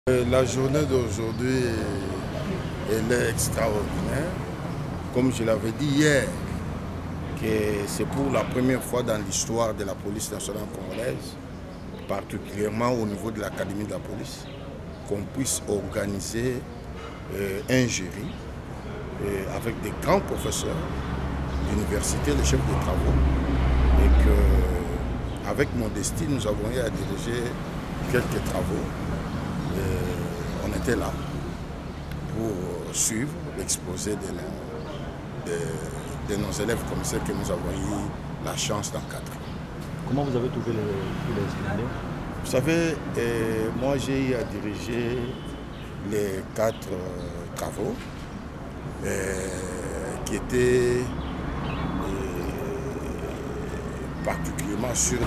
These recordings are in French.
La journée d'aujourd'hui, elle est extraordinaire. Comme je l'avais dit hier, que c'est pour la première fois dans l'histoire de la police nationale congolaise, particulièrement au niveau de l'Académie de la police, qu'on puisse organiser un jury avec des grands professeurs d'université, les chefs de travaux, et qu'avec Modestie, nous avons eu à diriger quelques travaux. On était là pour suivre l'exposé de nos élèves commissaires que nous avons eu la chance d'encadrer. Comment vous avez trouvé les élèves? Vous savez, moi j'ai eu à diriger les 4 travaux qui étaient particulièrement sur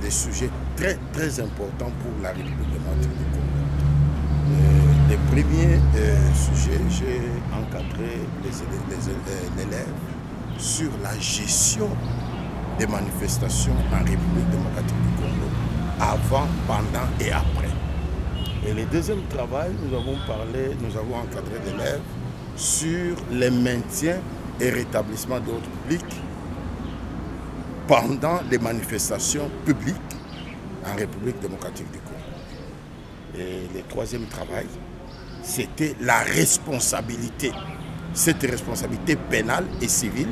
des sujets très importants pour la République démocratique du Congo. Les premiers sujets, j'ai encadré les élèves sur la gestion des manifestations en République démocratique du Congo, avant, pendant et après. Et le deuxième travail, nous avons encadré l'élève sur le maintien et rétablissement de l'ordre public pendant les manifestations publiques en République démocratique du Congo. Et le troisième travail, c'était la responsabilité, cette responsabilité pénale et civile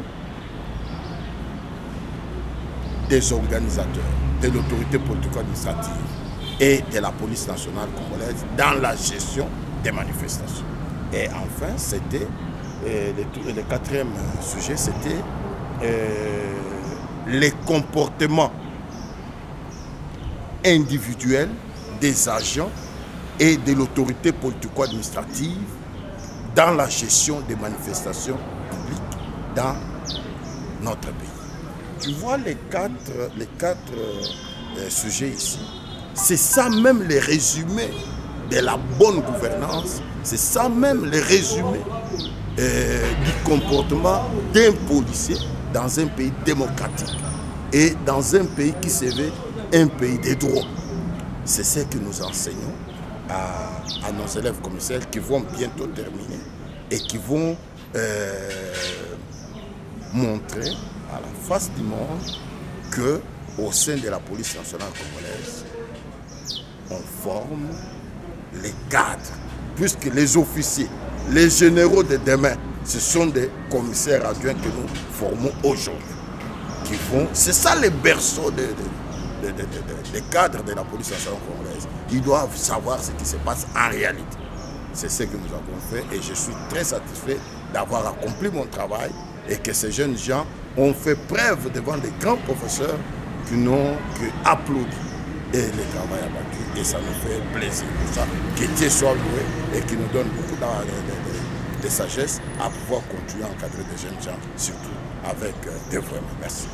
des organisateurs, de l'autorité politico-administrative et de la police nationale congolaise dans la gestion des manifestations. Et enfin, c'était, le quatrième sujet, c'était les comportements individuels des agents et de l'autorité politico-administrative dans la gestion des manifestations publiques dans notre pays. Tu vois les quatre sujets ici, c'est ça même les résumés de la bonne gouvernance, c'est ça même les résumés du comportement d'un policier dans un pays démocratique et dans un pays qui se veut un pays des droits. C'est ce que nous enseignons à nos élèves commissaires qui vont bientôt terminer et qui vont montrer à la face du monde qu'au sein de la police nationale congolaise, on forme les cadres, puisque les officiers, les généraux de demain, ce sont des commissaires adjoints que nous formons aujourd'hui. C'est ça le berceau des cadres de la police nationale congolaise. Ils doivent savoir ce qui se passe en réalité. C'est ce que nous avons fait et je suis très satisfait d'avoir accompli mon travail et que ces jeunes gens ont fait preuve devant des grands professeurs qui n'ont qu'applaudi et le travail abattu. Et ça nous fait plaisir pour ça. Que Dieu soit loué et qui nous donne beaucoup de sagesse à pouvoir continuer à encadrer des jeunes gens, surtout avec dévouement. Merci.